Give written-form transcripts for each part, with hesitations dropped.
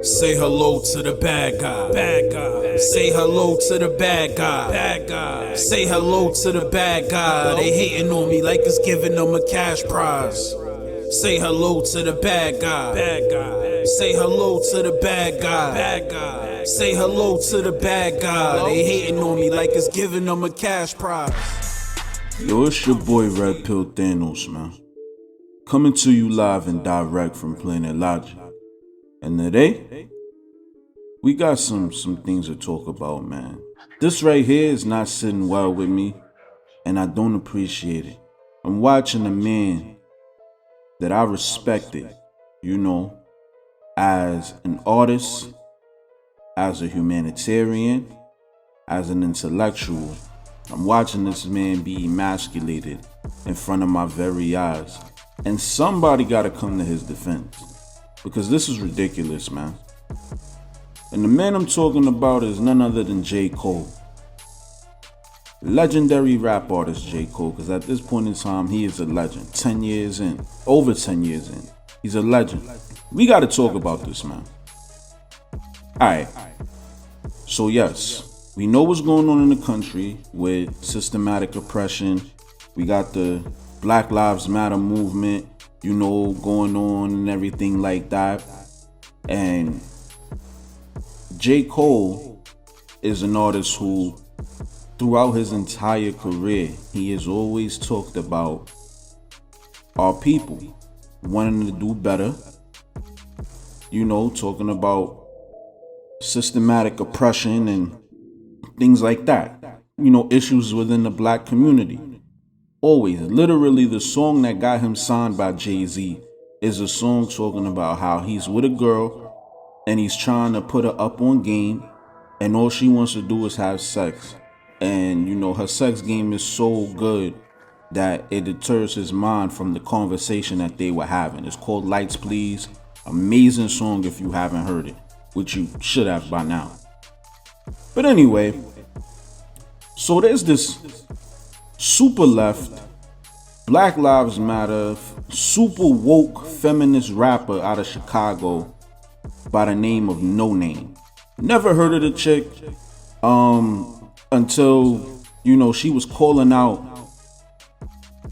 Say hello to the bad guy. Bad guy. Say hello to the bad guy. Bad guy. Say hello to the bad guy. They hating on me like it's giving them a cash prize. Say hello to the bad guy. Bad guy. Say hello to the bad guy. Bad guy. Say hello to the bad guy. They hating on me like it's giving them a cash prize. Yo, it's your boy Red Pill Thanos, man. Coming to you live and direct from Planet Logic. And today, we got some things to talk about, man. This right here is not sitting well with me, and I don't appreciate it. I'm watching a man that I respected, as an artist, as a humanitarian, as an intellectual. I'm watching this man be emasculated in front of my very eyes. And somebody gotta come to his defense. Because this is ridiculous, man. And the man I'm talking about is none other than J. Cole. Legendary rap artist J. Cole, because at this point in time, he is a legend. 10 years in, over 10 years in, he's a legend. We gotta talk about this, man. Alright, so yes, we know what's going on in the country with systematic oppression. We got the Black Lives Matter movement, going on and everything like that. And J. Cole is an artist who, throughout his entire career, he has always talked about our people wanting to do better, talking about systematic oppression and things like that, issues within the black community. Always, literally, the song that got him signed by Jay-Z is a song talking about how he's with a girl and he's trying to put her up on game, and all she wants to do is have sex. And, her sex game is so good that it deters his mind from the conversation that they were having. It's called Lights Please. Amazing song if you haven't heard it, which you should have by now. But anyway, so there's this super left, Black Lives Matter, super woke feminist rapper out of Chicago by the name of No Name. Never heard of the chick until, she was calling out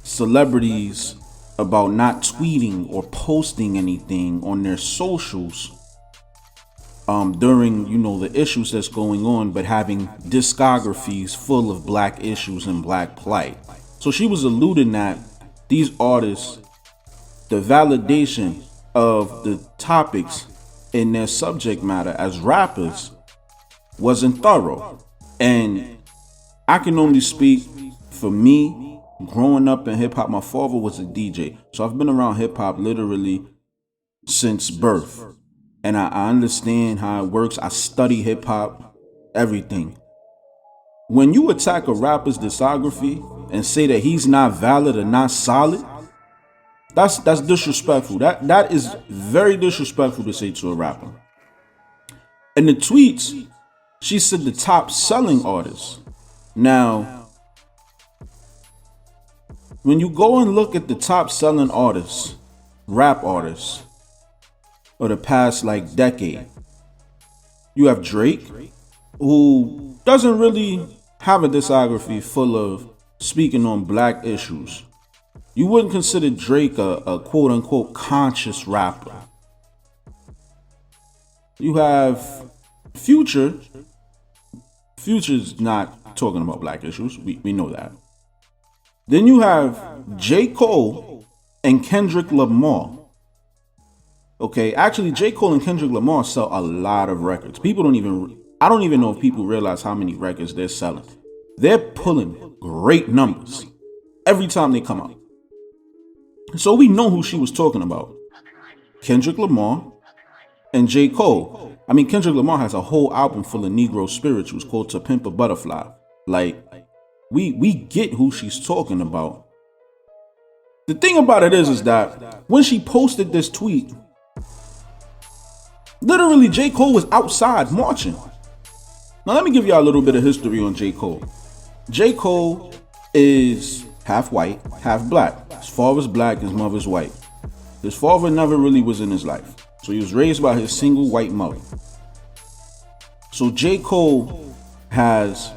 celebrities about not tweeting or posting anything on their socials during, the issues that's going on, but having discographies full of black issues and black plight. So she was alluding that these artists, the validation of the topics in their subject matter as rappers wasn't thorough. And I can only speak for me. Growing up in hip hop, my father was a DJ. So I've been around hip hop literally since birth. And I understand how it works. I study hip hop, everything. When you attack a rapper's discography and say that he's not valid or not solid, that's disrespectful. That is very disrespectful to say to a rapper. In the tweets, she said the top selling artists. Now, when you go and look at the top selling artists, rap artists, of the past decade, you have Drake, who doesn't really have a discography full of speaking on black issues. You wouldn't consider Drake a quote unquote conscious rapper. You have Future. Future's not talking about black issues. We know that. Then you have J. Cole and Kendrick Lamar. Okay, actually, J. Cole and Kendrick Lamar sell a lot of records. I don't even know if people realize how many records they're selling. They're pulling great numbers every time they come out. So we know who she was talking about. Kendrick Lamar and J. Cole. I mean, Kendrick Lamar has a whole album full of Negro spirituals called To Pimp a Butterfly. We get who she's talking about. The thing about it is that when she posted this tweet, literally, J. Cole was outside marching. Now, let me give y'all a little bit of history on J. Cole. J. Cole is half white, half black. His father's black, his mother's white. His father never really was in his life. So he was raised by his single white mother. So J. Cole has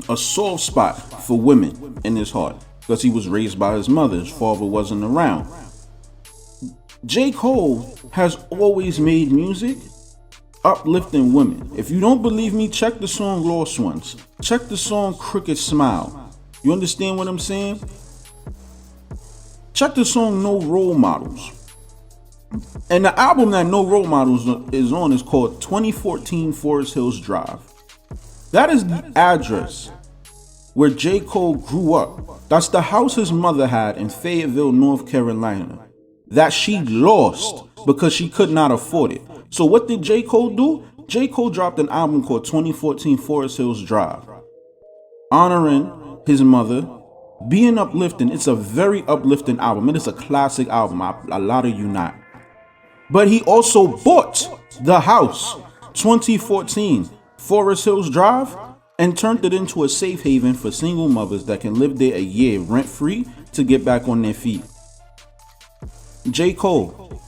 a soft spot for women in his heart because he was raised by his mother. His father wasn't around. J. Cole has always made music uplifting women. If you don't believe me, check the song Lost Ones. Check the song Crooked Smile. You understand what I'm saying? Check the song No Role Models. And the album that No Role Models is on is called 2014 Forest Hills Drive. That is the address where J. Cole grew up. That's the house his mother had in Fayetteville, North Carolina, that she lost because she could not afford it. So what did J. Cole do? J. Cole dropped an album called 2014 Forest Hills Drive, honoring his mother, being uplifting. It's a very uplifting album. It is a classic album. A lot of you not. But he also bought the house, 2014 Forest Hills Drive, and turned it into a safe haven for single mothers that can live there a year rent-free to get back on their feet. J. Cole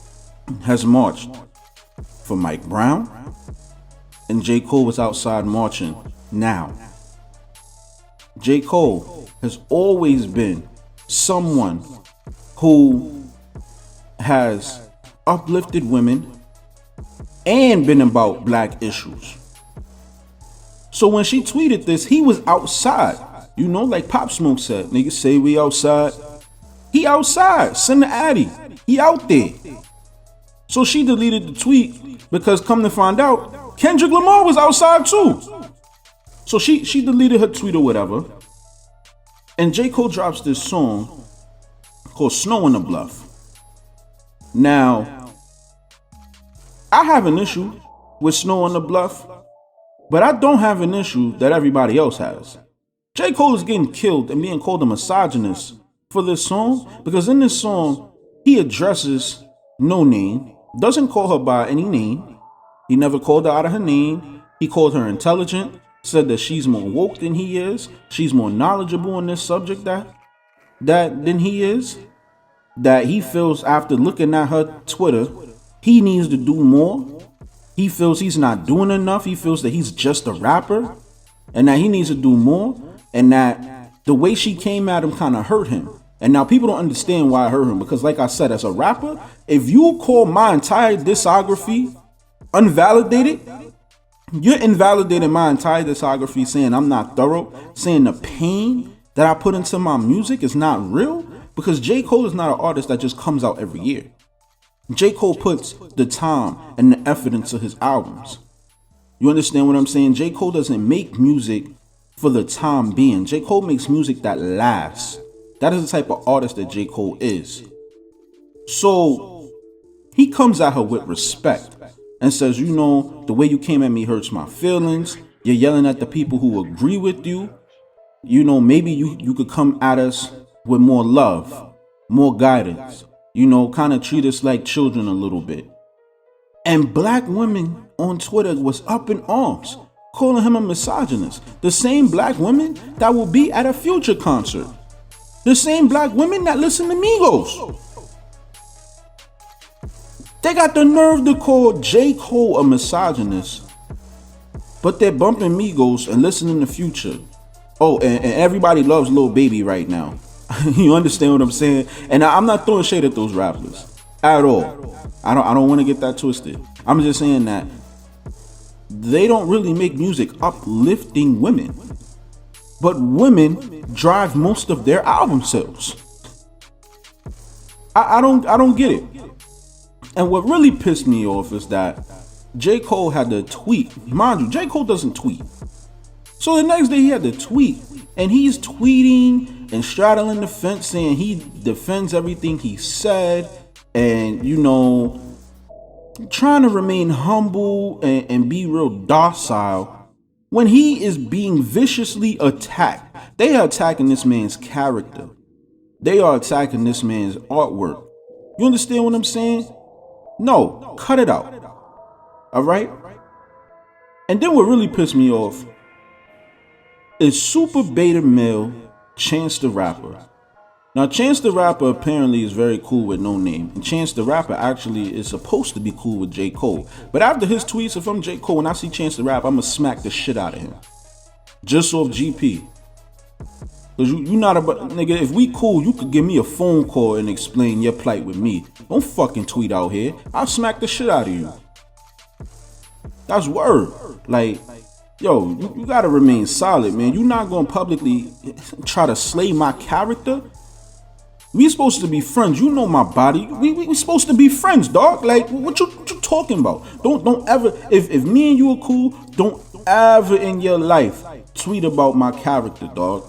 has marched for Mike Brown, and J. Cole was outside marching now. J. Cole has always been someone who has uplifted women and been about black issues. So when she tweeted this, he was outside. You know, like Pop Smoke said, niggas say we outside. He outside, send the Addy. He out there. So she deleted the tweet because come to find out, Kendrick Lamar was outside too. So she deleted her tweet or whatever. And J. Cole drops this song called Snow on the Bluff. Now, I have an issue with Snow on the Bluff, but I don't have an issue that everybody else has. J. Cole is getting killed and being called a misogynist for this song because in this song, he addresses No Name, doesn't call her by any name. He never called her out of her name. He called her intelligent, said that she's more woke than he is. She's more knowledgeable on this subject than he is. That he feels after looking at her Twitter, he needs to do more. He feels he's not doing enough. He feels that he's just a rapper and that he needs to do more. And that the way she came at him kind of hurt him. And now people don't understand why it hurt him. Because like I said, as a rapper, if you call my entire discography unvalidated, you're invalidating my entire discography, saying I'm not thorough, saying the pain that I put into my music is not real. Because J. Cole is not an artist that just comes out every year. J. Cole puts the time and the effort into his albums. You understand what I'm saying? J. Cole doesn't make music for the time being. J. Cole makes music that lasts. That is the type of artist that J. Cole is. So he comes at her with respect and says, you know, the way you came at me hurts my feelings. You're yelling at the people who agree with you. You know, maybe you could come at us with more love, more guidance. You know, kind of treat us like children a little bit. And black women on Twitter was up in arms, calling him a misogynist. The same black women that will be at a Future concert. The same black women that listen to Migos. They got the nerve to call J. Cole a misogynist, but they're bumping Migos and listening to Future. Oh, and everybody loves Lil Baby right now. You understand what I'm saying? And I'm not throwing shade at those rappers at all. I don't want to get that twisted. I'm just saying that they don't really make music uplifting women. But women drive most of their album sales. I don't get it. And what really pissed me off is that J. Cole had to tweet. Mind you, J. Cole doesn't tweet. So the next day he had to tweet. And he's tweeting and straddling the fence saying he defends everything he said. And, you know, trying to remain humble and be real docile when he is being viciously attacked. They are attacking this man's character. They are attacking this man's artwork. You understand what I'm saying? No, cut it out. All right? And then what really pissed me off is Super Beta Male Chance the Rapper Now, Chance the Rapper apparently is very cool with No Name, and Chance the Rapper actually is supposed to be cool with J. Cole. But after his tweets, if I'm J. Cole, when I see Chance the Rapper, I'ma smack the shit out of him. Just off GP. Cause you not about, nigga, if we cool, you could give me a phone call and explain your plight with me. Don't fucking tweet out here. I'll smack the shit out of you. That's word. Like, yo, you gotta remain solid, man. You not gonna publicly try to slay my character. We supposed to be friends. You know my body. We supposed to be friends, dog. Like, what you talking about? Don't ever, if me and you are cool, don't ever in your life tweet about my character, dog.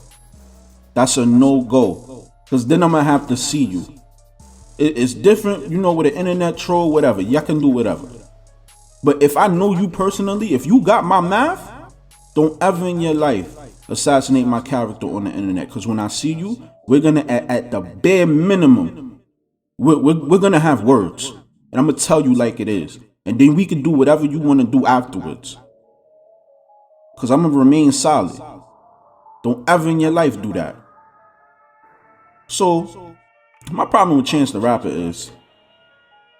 That's a no-go. Because then I'm going to have to see you. It's different, you know, with an internet troll, whatever. Y'all can do whatever. But if I know you personally, if you got my math, don't ever in your life assassinate my character on the internet. Because when I see you, we're going to, at the bare minimum, we're going to have words. And I'm going to tell you like it is. And then we can do whatever you want to do afterwards. Because I'm going to remain solid. Don't ever in your life do that. So, my problem with Chance the Rapper is,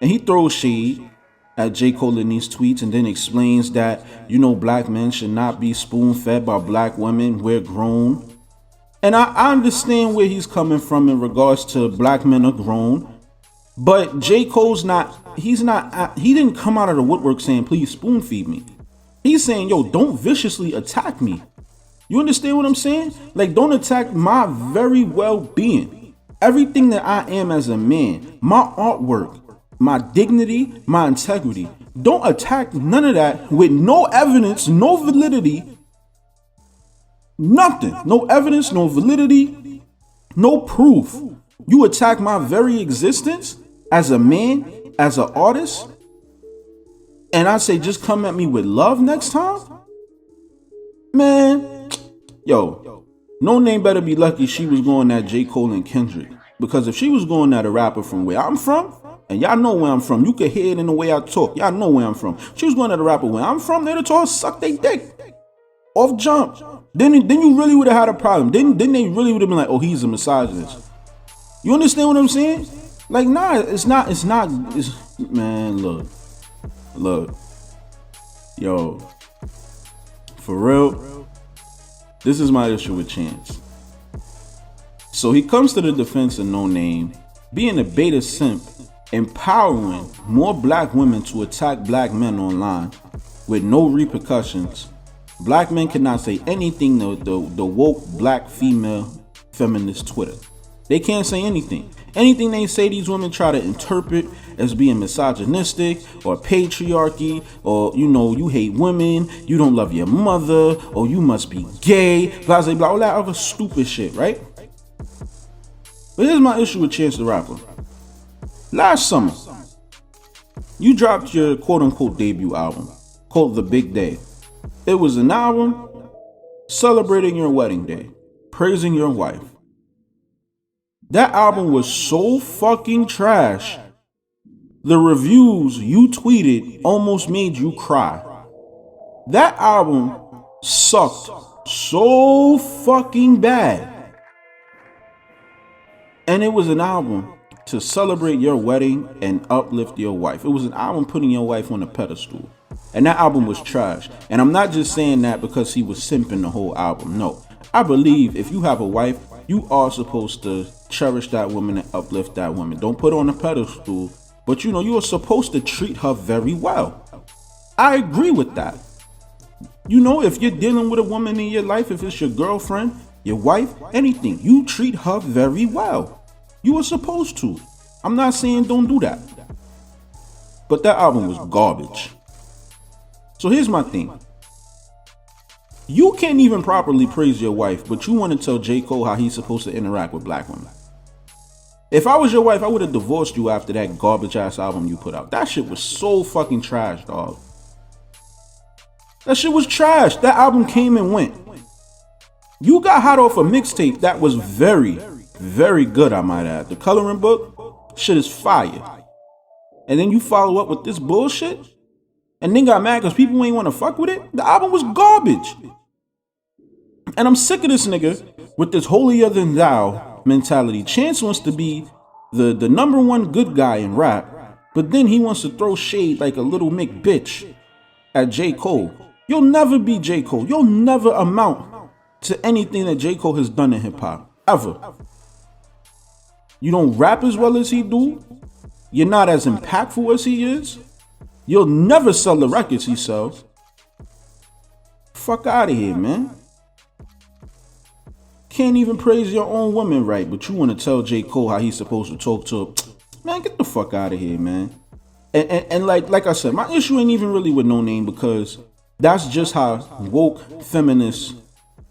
and he throws shade at J. Cole in these tweets and then explains that, you know, black men should not be spoon-fed by black women. We're grown. And I understand where he's coming from in regards to black men are grown. But J. Cole's he didn't come out of the woodwork saying, please spoon feed me. He's saying, yo, don't viciously attack me. You understand what I'm saying? Like, don't attack my very well-being. Everything that I am as a man, my artwork, my dignity, my integrity. Don't attack none of that with no evidence, no validity, nothing. No evidence, no validity, no proof. You attack my very existence as a man, as an artist, and I say just come at me with love next time? Man, yo. No Name better be lucky she was going at J. Cole and Kendrick. Because if she was going at a rapper from where I'm from, and y'all know where I'm from, you can hear it in the way I talk. Y'all know where I'm from. She was going at a rapper where I'm from, they'd have told her suck they dick. Off jump. Then you really would have had a problem. Then they really would have been like, oh, he's a misogynist. You understand what I'm saying? Like, nah, it's not, man, look. Yo, for real, this is my issue with Chance. So he comes to the defense of No Name, being a beta simp, empowering more black women to attack black men online with no repercussions. Black men cannot say anything the woke black female feminist Twitter. They can't say anything. Anything they say, these women try to interpret as being misogynistic or patriarchy, or, you know, you hate women, you don't love your mother, or you must be gay, blah, blah, blah, all that other stupid shit, right? But here's my issue with Chance the Rapper. Last summer, you dropped your quote-unquote debut album called The Big Day. It was an album celebrating your wedding day, praising your wife. That album was so fucking trash. The reviews you tweeted almost made you cry. That album sucked so fucking bad. And it was an album to celebrate your wedding and uplift your wife. It was an album putting your wife on a pedestal. And that album was trash. And I'm not just saying that because he was simping the whole album. No. I believe if you have a wife, you are supposed to cherish that woman and uplift that woman. Don't put her on a pedestal. But you know, you are supposed to treat her very well. I agree with that. You know, if you're dealing with a woman in your life, if it's your girlfriend, your wife, anything, you treat her very well. You are supposed to. I'm not saying don't do that. But that album was garbage. So here's my thing. You can't even properly praise your wife, but you want to tell J. Cole how he's supposed to interact with black women. If I was your wife, I would have divorced you after that garbage ass album you put out. That shit was so fucking trash, dog. That shit was trash. That album came and went. You got hot off a mixtape that was very, very good, I might add. The coloring book, shit is fire. And then you follow up with this bullshit? And then got mad because people ain't want to fuck with it? The album was garbage. And I'm sick of this nigga with this holier than thou mentality. Chance wants to be the number one good guy in rap, but then he wants to throw shade like a little Mick bitch at J. Cole. You'll never be J. Cole. You'll never amount to anything that J. Cole has done in hip-hop, ever. You don't rap as well as he do. You're not as impactful as he is. You'll never sell the records he sells. Fuck out of here, man. Can't even praise your own woman right, but you want to tell J. Cole how he's supposed to talk to her. Man, get the fuck out of here, man. And like I said, my issue ain't even really with No Name, because that's just how woke feminists,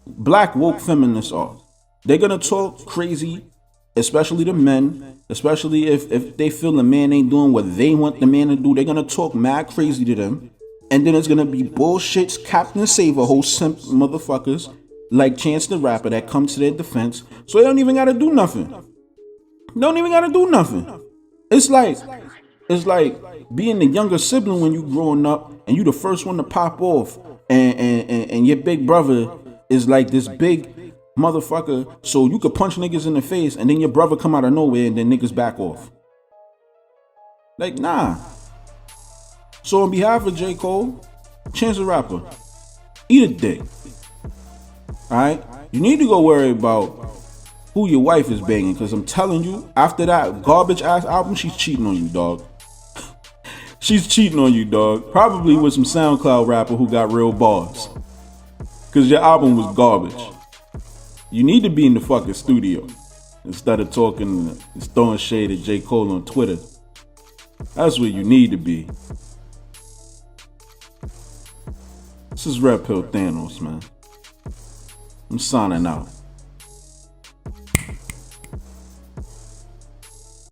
black woke feminists are. They're gonna talk crazy, especially the men, especially if they feel the man ain't doing what they want the man to do. They're gonna talk mad crazy to them. And then it's gonna be bullshits, Captain Save-A-Hole simp motherfuckers like Chance the Rapper that come to their defense. So they don't even gotta do nothing. They don't even gotta do nothing. It's like being the younger sibling when you growing up and you the first one to pop off, and your big brother is like this big motherfucker, so you could punch niggas in the face, and then your brother come out of nowhere and then niggas back off. Like, nah. So on behalf of J. Cole, Chance the Rapper, eat a dick. Alright? You need to go worry about who your wife is banging, because I'm telling you, after that garbage ass album, she's cheating on you, dog. She's cheating on you, dog. Probably with some SoundCloud rapper who got real bars. Because your album was garbage. You need to be in the fucking studio instead of talking and throwing shade at J. Cole on Twitter. That's where you need to be. This is Red Pill Thanos, man. I'm signing out.